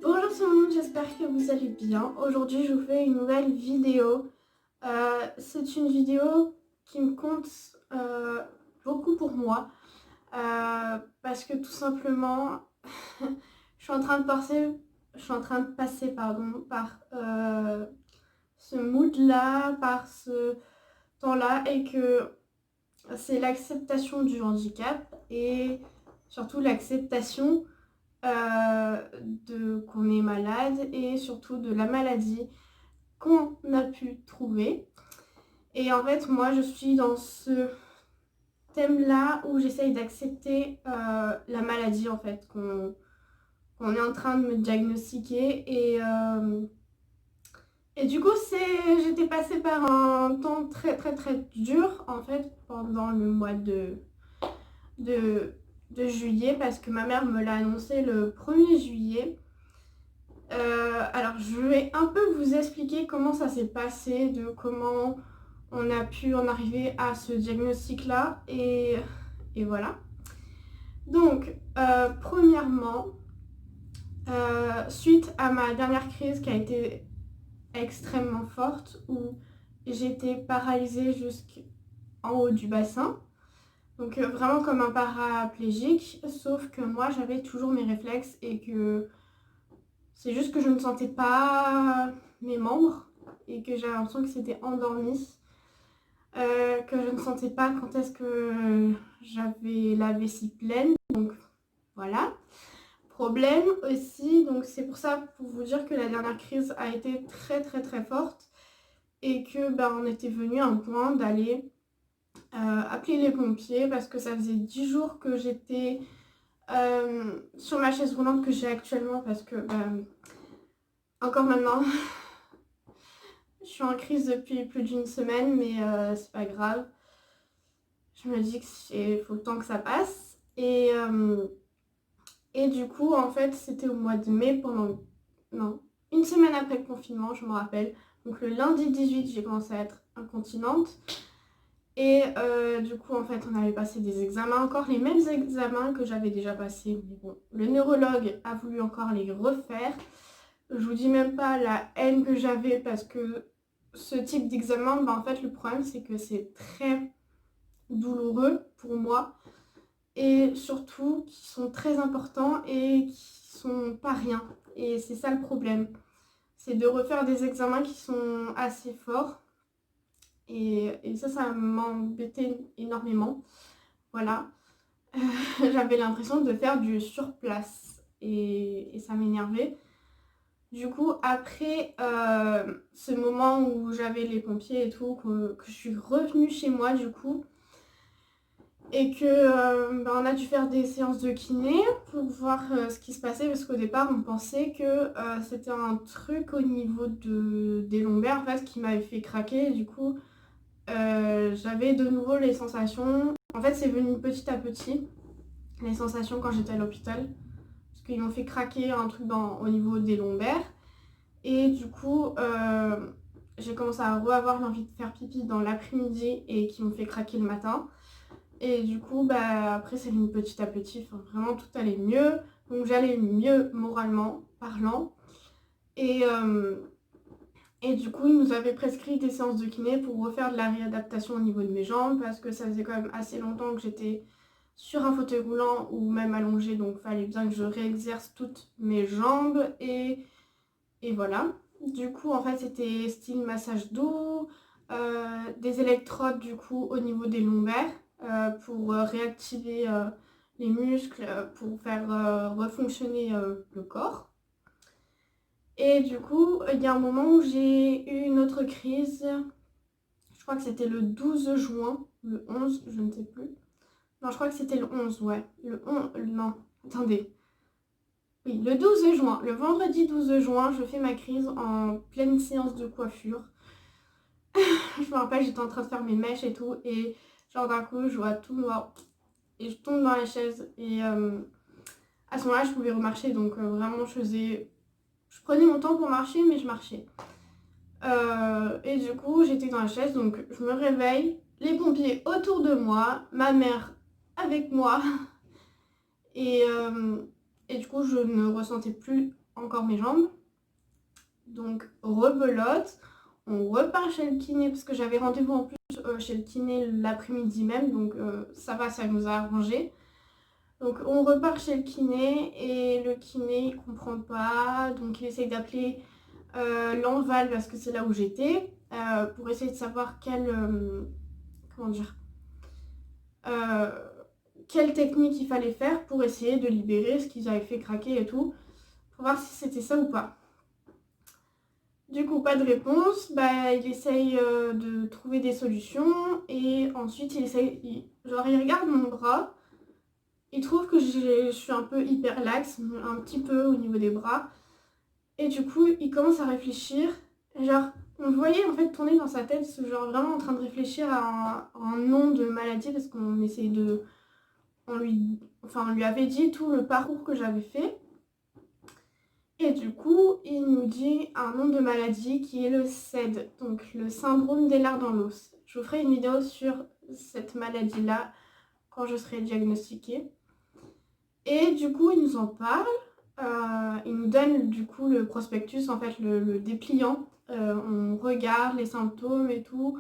Bonjour tout le monde, j'espère que vous allez bien. Aujourd'hui, je vous fais une nouvelle vidéo. C'est une vidéo qui me compte beaucoup pour moi parce que tout simplement, je suis en train de passer par ce mood-là, par ce temps-là et que c'est l'acceptation du handicap et surtout l'acceptation qu'on est malade et surtout de la maladie qu'on a pu trouver. Et en fait, moi, je suis dans ce thème-là où j'essaye d'accepter la maladie en fait qu'on est en train de me diagnostiquer et du coup j'étais passée par un temps très très très dur en fait pendant le mois de, de juillet parce que ma mère me l'a annoncé le 1er juillet. Alors je vais un peu vous expliquer comment ça s'est passé, de comment on a pu en arriver à ce diagnostic là et voilà. Donc premièrement, suite à ma dernière crise qui a été extrêmement forte où j'étais paralysée jusqu'en haut du bassin, donc vraiment comme un paraplégique, sauf que moi j'avais toujours mes réflexes et que c'est juste que je ne sentais pas mes membres et que j'avais l'impression que c'était endormi, que je ne sentais pas quand est-ce que j'avais la vessie pleine, donc voilà. Problème aussi, donc c'est pour ça, pour vous dire que la dernière crise a été très très très forte et que on était venu à un point d'aller appeler les pompiers parce que ça faisait 10 jours que j'étais sur ma chaise roulante que j'ai actuellement parce que encore maintenant je suis en crise depuis plus d'une semaine mais c'est pas grave. Je me dis qu'il faut le temps que ça passe et du coup en fait c'était au mois de mai non, une semaine après le confinement je me rappelle. Donc le lundi 18 j'ai commencé à être incontinente. Et du coup, en fait, on avait passé des examens, encore les mêmes examens que j'avais déjà passés. Mais bon, le neurologue a voulu encore les refaire. Je vous dis même pas la haine que j'avais parce que ce type d'examen, en fait, le problème, c'est que c'est très douloureux pour moi. Et surtout, qui sont très importants et qui sont pas rien. Et c'est ça le problème. C'est de refaire des examens qui sont assez forts. Et ça m'embêtait énormément. Voilà. J'avais l'impression de faire du surplace et ça m'énervait. Du coup, après ce moment où j'avais les pompiers et tout, que je suis revenue chez moi du coup, et que on a dû faire des séances de kiné pour voir ce qui se passait parce qu'au départ on pensait que c'était un truc au niveau des lombaires en fait qui m'avait fait craquer et du coup j'avais de nouveau les sensations. En fait c'est venu petit à petit les sensations quand j'étais à l'hôpital parce qu'ils m'ont fait craquer un truc au niveau des lombaires et du coup j'ai commencé à avoir l'envie de faire pipi dans l'après-midi et qui m'ont fait craquer le matin. Et du coup, après, c'est venu petit à petit. Enfin, vraiment, tout allait mieux. Donc, j'allais mieux moralement parlant. Et, euh, et du coup, ils nous avaient prescrit des séances de kiné pour refaire de la réadaptation au niveau de mes jambes. Parce que ça faisait quand même assez longtemps que j'étais sur un fauteuil roulant ou même allongée. Donc, il fallait bien que je réexerce toutes mes jambes. Et voilà. Du coup, en fait, c'était style massage dos, des électrodes du coup au niveau des lombaires pour réactiver les muscles, pour faire refonctionner le corps. Et du coup, il y a un moment où j'ai eu une autre crise, je crois que c'était le 12 juin, le 11, je ne sais plus. Non, je crois que c'était le 11, ouais. Le 11, non, attendez. Oui, le 12 juin, le vendredi 12 juin, je fais ma crise en pleine séance de coiffure. Je me rappelle, j'étais en train de faire mes mèches et tout, et genre d'un coup, je vois tout noir, et je tombe dans la chaise, et à ce moment-là, je pouvais remarcher, donc vraiment, je prenais mon temps pour marcher, mais je marchais. Et du coup, j'étais dans la chaise, donc je me réveille, les pompiers autour de moi, ma mère avec moi, et, euh, et du coup, je ne ressentais plus encore mes jambes. Donc rebelote, on repart chez le kiné parce que j'avais rendez-vous en plus chez le kiné l'après-midi même, donc ça va, ça nous a arrangé. Donc on repart chez le kiné et le kiné il comprend pas, donc il essaye d'appeler l'Enval parce que c'est là où j'étais pour essayer de savoir comment dire, quelle technique il fallait faire pour essayer de libérer ce qu'ils avaient fait craquer et tout, pour voir si c'était ça ou pas. Du coup, pas de réponse, bah, il essaye de trouver des solutions et ensuite il regarde mon bras, il trouve que je suis un peu hyper laxe, un petit peu au niveau des bras et du coup il commence à réfléchir, genre on le voyait en fait tourner dans sa tête, genre vraiment en train de réfléchir à un nom de maladie parce qu'on essayait de... on lui avait dit tout le parcours que j'avais fait. Et du coup, il nous dit un nom de maladie qui est le SED, donc le syndrome des lards dans l'os. Je vous ferai une vidéo sur cette maladie-là quand je serai diagnostiquée. Et du coup, il nous en parle. Il nous donne du coup le prospectus, en fait le dépliant. On regarde les symptômes et tout.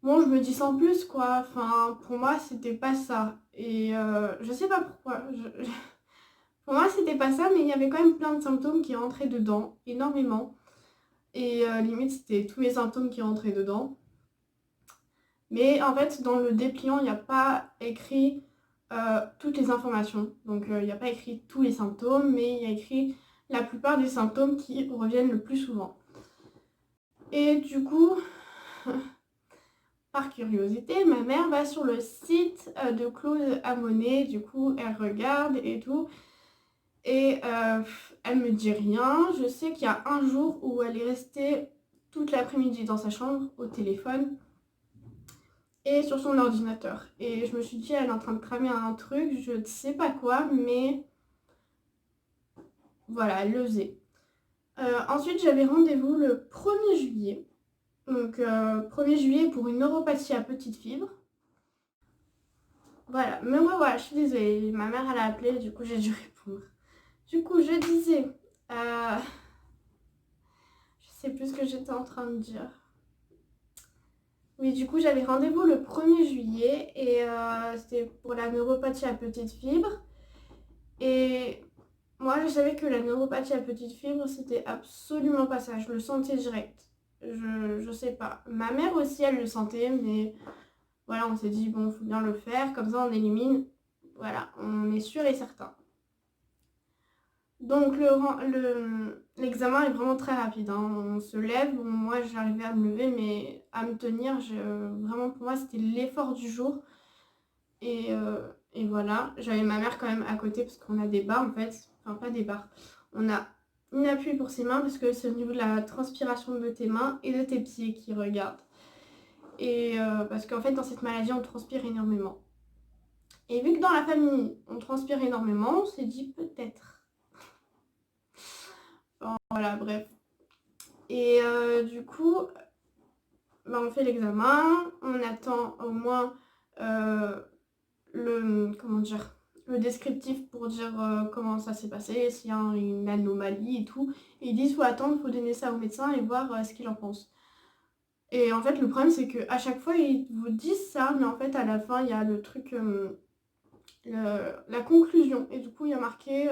Bon, je me dis sans plus quoi. Enfin, pour moi, c'était pas ça. Et je sais pas pourquoi. Pour moi, c'était pas ça, mais il y avait quand même plein de symptômes qui rentraient dedans, énormément. Et limite, c'était tous mes symptômes qui rentraient dedans. Mais en fait, dans le dépliant, il n'y a pas écrit toutes les informations. Donc, il n'y a pas écrit tous les symptômes, mais il y a écrit la plupart des symptômes qui reviennent le plus souvent. Et du coup, par curiosité, ma mère va sur le site de Claude Amonet. Du coup, elle regarde et tout. Et elle me dit rien. Je sais qu'il y a un jour où elle est restée toute l'après-midi dans sa chambre au téléphone et sur son ordinateur. Et je me suis dit, elle est en train de cramer un truc, je ne sais pas quoi, mais voilà, elle le faisait. Ensuite, j'avais rendez-vous le 1er juillet. Donc, 1er juillet pour une neuropathie à petite fibre. Voilà, mais moi, voilà, je suis désolée. Ma mère, elle a appelé, du coup, j'ai dû répondre. Du coup, je disais... je sais plus ce que j'étais en train de dire. Oui, du coup, j'avais rendez-vous le 1er juillet et c'était pour la neuropathie à petite fibre. Et moi, je savais que la neuropathie à petite fibre, c'était absolument pas ça. Je le sentais direct. Je sais pas. Ma mère aussi, elle le sentait, mais voilà, on s'est dit, bon, faut bien le faire, comme ça on élimine. Voilà, on est sûr et certain. Donc l'examen est vraiment très rapide, hein. On se lève, bon, moi j'arrivais à me lever, mais à me tenir, vraiment pour moi c'était l'effort du jour. Et voilà, j'avais ma mère quand même à côté parce qu'on a des barres en fait, enfin pas des barres. On a une appui pour ses mains parce que c'est au niveau de la transpiration de tes mains et de tes pieds qui regardent. Et parce qu'en fait dans cette maladie on transpire énormément. Et vu que dans la famille on transpire énormément, on s'est dit peut-être. Voilà, bref. Et du coup, bah, on fait l'examen, on attend au moins le descriptif pour dire comment ça s'est passé, s'il y a une anomalie et tout. Et ils disent faut attendre, faut donner ça au médecin et voir ce qu'il en pense. Et en fait, le problème c'est qu'à chaque fois ils vous disent ça, mais en fait à la fin il y a le truc, la conclusion. Et du coup il y a marqué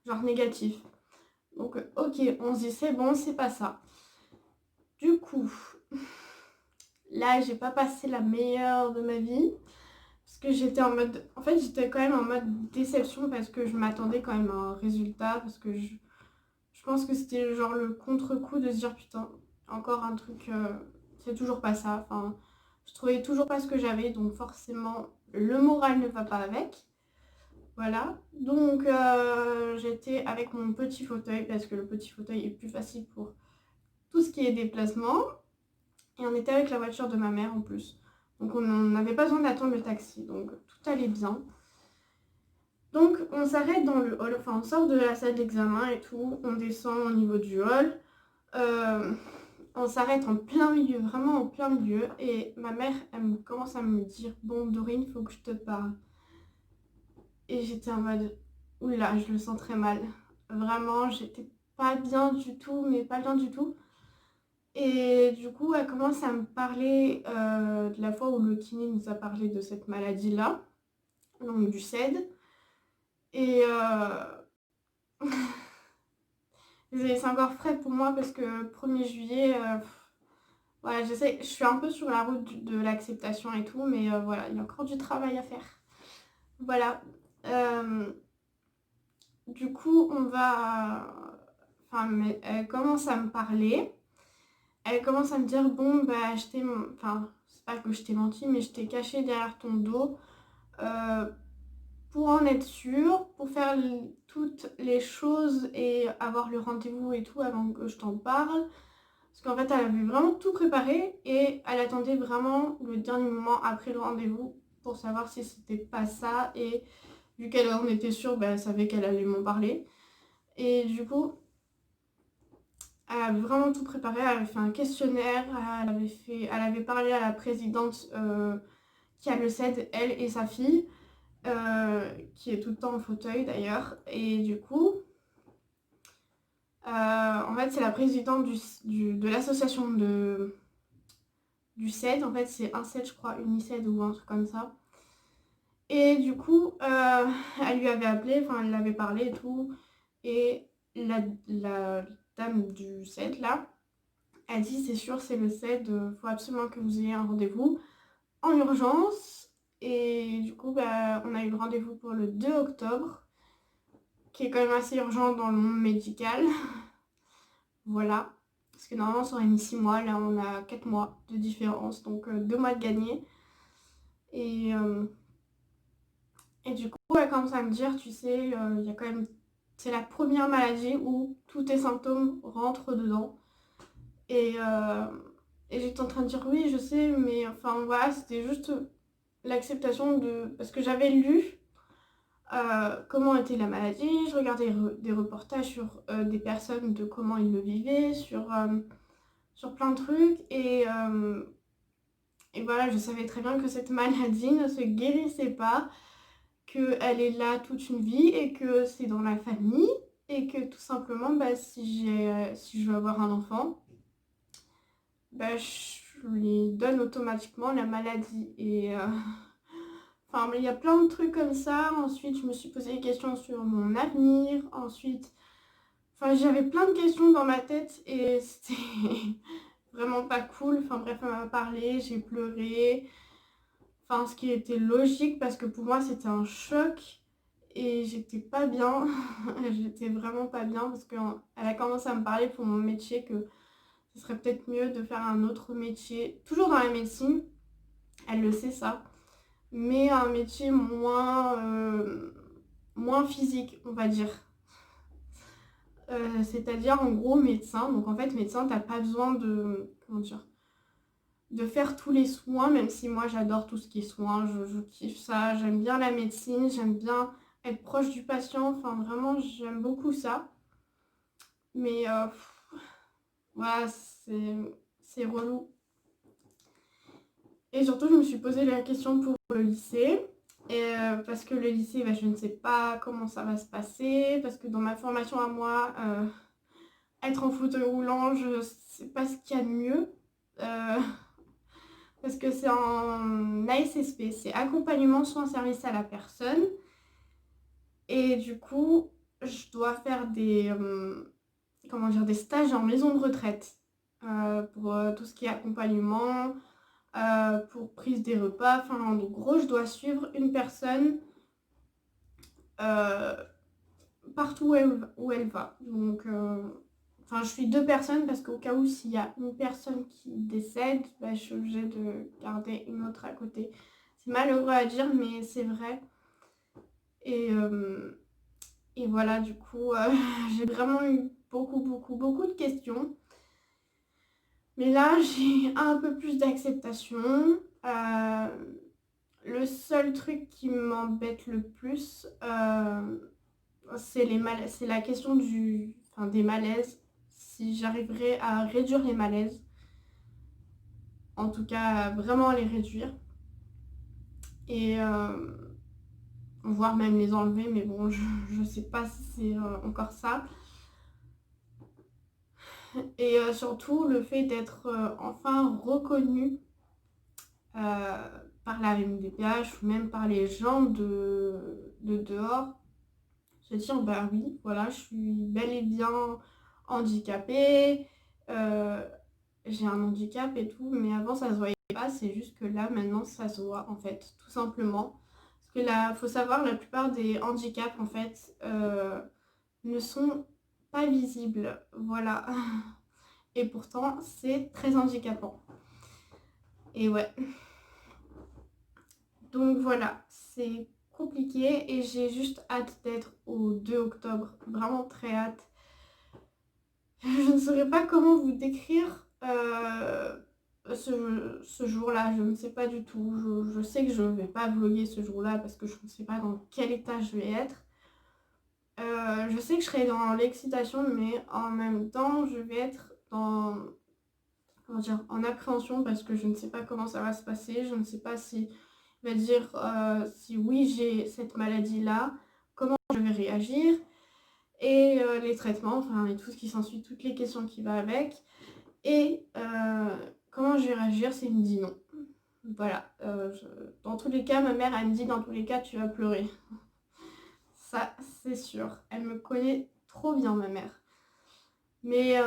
genre négatif. Donc ok, on se dit c'est bon, c'est pas ça. Du coup, là j'ai pas passé la meilleure de ma vie. Parce que j'étais en mode... En fait, j'étais quand même en mode déception parce que je m'attendais quand même à un résultat. Parce que je pense que c'était genre le contre-coup de se dire putain, encore un truc, c'est toujours pas ça. Enfin, je trouvais toujours pas ce que j'avais. Donc forcément, le moral ne va pas avec. Voilà. Donc j'étais avec mon petit fauteuil parce que le petit fauteuil est plus facile pour tout ce qui est déplacement. Et on était avec la voiture de ma mère en plus. Donc on n'avait pas besoin d'attendre le taxi, donc tout allait bien. Donc on s'arrête dans le hall, enfin on sort de la salle d'examen et tout, on descend au niveau du hall. On s'arrête en plein milieu, vraiment en plein milieu. Et ma mère, elle commence à me dire, bon Dorine, faut que je te parle. Et j'étais en mode, oula, je le sens très mal. Vraiment, j'étais pas bien du tout, mais pas bien du tout. Et du coup, elle commence à me parler de la fois où le kiné nous a parlé de cette maladie-là, donc du CED. Et c'est encore frais pour moi parce que 1er juillet, voilà, je suis un peu sur la route de l'acceptation et tout, mais voilà, il y a encore du travail à faire. Voilà. Euh, du coup, on va... Enfin, elle commence à me parler. Elle commence à me dire, bon, bah, Enfin, c'est pas que je t'ai menti, mais je t'ai caché derrière ton dos euh, pour en être sûre, pour faire toutes les choses et avoir le rendez-vous et tout avant que je t'en parle. Parce qu'en fait, elle avait vraiment tout préparé et elle attendait vraiment le dernier moment après le rendez-vous pour savoir si c'était pas ça. Et vu qu'elle en était sûre, bah, elle savait qu'elle allait m'en parler. Et du coup, elle avait vraiment tout préparé. Elle avait fait un questionnaire. Elle avait parlé à la présidente qui a le CED, elle et sa fille, qui est tout le temps en fauteuil d'ailleurs. Et du coup, en fait, c'est la présidente de l'association du CED. En fait, c'est un CED, je crois, Uniced ou un truc comme ça. Et du coup, elle lui avait appelé, enfin, elle l'avait parlé et tout. Et la dame du CED, là, a dit, c'est sûr, c'est le CED, faut absolument que vous ayez un rendez-vous en urgence. Et du coup, bah, on a eu le rendez-vous pour le 2 octobre, qui est quand même assez urgent dans le monde médical. Voilà. Parce que normalement, ça aurait mis 6 mois. Là, on a 4 mois de différence, donc 2 mois de gagné. Et, euh, et du coup, elle commence à me dire, tu sais, il y a quand même... C'est la première maladie où tous tes symptômes rentrent dedans. Et, euh, et j'étais en train de dire, oui, je sais, mais enfin, voilà, c'était juste l'acceptation de... Parce que j'avais lu comment était la maladie, je regardais des reportages sur des personnes, de comment ils le vivaient, sur plein de trucs. Et voilà, je savais très bien que cette maladie ne se guérissait pas, qu'elle est là toute une vie et que c'est dans la famille. Et que tout simplement, bah, si je veux avoir un enfant, bah, je lui donne automatiquement la maladie. Enfin, mais il y a plein de trucs comme ça. Ensuite, je me suis posé des questions sur mon avenir. Ensuite, enfin, j'avais plein de questions dans ma tête et c'était vraiment pas cool. Enfin, bref, elle m'a parlé, j'ai pleuré. Enfin, ce qui était logique parce que pour moi, c'était un choc et j'étais pas bien. J'étais vraiment pas bien parce qu'elle a commencé à me parler pour mon métier que ce serait peut-être mieux de faire un autre métier, toujours dans la médecine. Elle le sait ça. Mais un métier moins physique, on va dire. C'est-à-dire en gros médecin. Donc en fait, médecin, t'as pas besoin comment dire, de faire tous les soins, même si moi j'adore tout ce qui est soins, je kiffe ça, j'aime bien la médecine, j'aime bien être proche du patient, enfin vraiment j'aime beaucoup ça. Mais voilà, c'est relou. Et surtout, je me suis posé la question pour le lycée. Parce que le lycée, bah, je ne sais pas comment ça va se passer. Parce que dans ma formation à moi, être en fauteuil roulant, je ne sais pas ce qu'il y a de mieux. Parce que c'est en ASSP, c'est accompagnement soins service à la personne. Et du coup, je dois faire comment dire, des stages en maison de retraite. Pour tout ce qui est accompagnement, pour prise des repas. Enfin, en gros, je dois suivre une personne euh, partout où elle va. Donc, enfin, je suis 2 personnes parce qu'au cas où s'il y a une personne qui décède, bah, je suis obligée de garder une autre à côté. C'est malheureux à dire, mais c'est vrai. Et, euh, et voilà, du coup, j'ai vraiment eu beaucoup de questions. Mais là, j'ai un peu plus d'acceptation. Le seul truc qui m'embête le plus, c'est la question des malaises. Si j'arriverais à réduire les malaises, en tout cas vraiment les réduire. Et voire même les enlever, mais bon, je sais pas si c'est encore ça. Et surtout le fait d'être enfin reconnue par la MDPH ou même par les gens de dehors, se dire bah oui, voilà, je suis bel et bien handicapée, j'ai un handicap et tout, mais avant ça se voyait pas, c'est juste que là maintenant ça se voit en fait, tout simplement. Parce que là, faut savoir, la plupart des handicaps en fait ne sont pas visibles, voilà. Et pourtant c'est très handicapant. Et ouais. Donc voilà, c'est compliqué et j'ai juste hâte d'être au 2 octobre, vraiment très hâte. Je ne saurais pas comment vous décrire ce jour-là, je ne sais pas du tout. Je sais que je ne vais pas vlogger ce jour-là parce que je ne sais pas dans quel état je vais être. Je sais que je serai dans l'excitation, mais en même temps, je vais être dans, comment dire, en appréhension parce que je ne sais pas comment ça va se passer. Je ne sais pas si il va dire si oui, j'ai cette maladie-là, comment je vais réagir. Et les traitements, enfin, et tout ce qui s'ensuit, toutes les questions qui vont avec. Et comment je vais réagir s'il me dit non. Voilà. Dans tous les cas, ma mère, elle me dit dans tous les cas, tu vas pleurer. Ça, c'est sûr. Elle me connaît trop bien, ma mère. Mais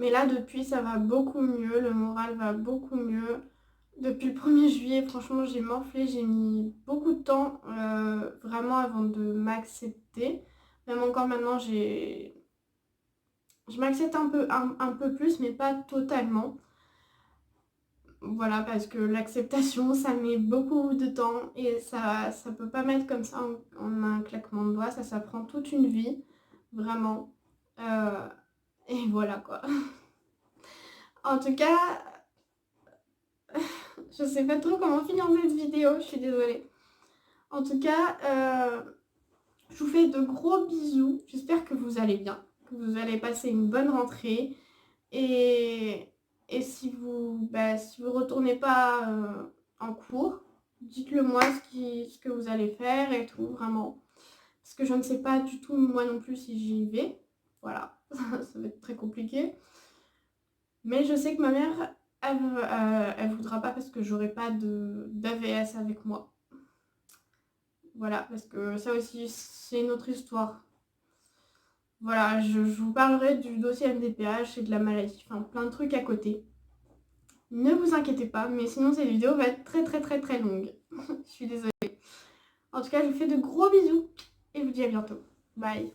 là, depuis, ça va beaucoup mieux. Le moral va beaucoup mieux. Depuis le 1er juillet, franchement, j'ai morflé. J'ai mis beaucoup de temps vraiment avant de m'accepter. Même encore maintenant, je m'accepte un peu plus, mais pas totalement. Voilà, parce que l'acceptation, ça met beaucoup de temps et ça peut pas mettre comme ça en un claquement de doigts. Ça prend toute une vie, vraiment. Et voilà quoi. En tout cas, je sais pas trop comment finir cette vidéo, je suis désolée. En tout cas, je vous fais de gros bisous. J'espère que vous allez bien, que vous allez passer une bonne rentrée. Et si vous retournez pas en cours, dites-le moi ce que vous allez faire et tout, vraiment. Parce que je ne sais pas du tout moi non plus si j'y vais. Voilà, ça va être très compliqué. Mais je sais que ma mère, elle voudra pas parce que j'aurai pas d'AVS avec moi. Voilà, parce que ça aussi, c'est une autre histoire. Voilà, je vous parlerai du dossier MDPH et de la maladie, enfin plein de trucs à côté. Ne vous inquiétez pas, mais sinon cette vidéo va être très très très très longue. Je suis désolée. En tout cas, je vous fais de gros bisous et je vous dis à bientôt. Bye.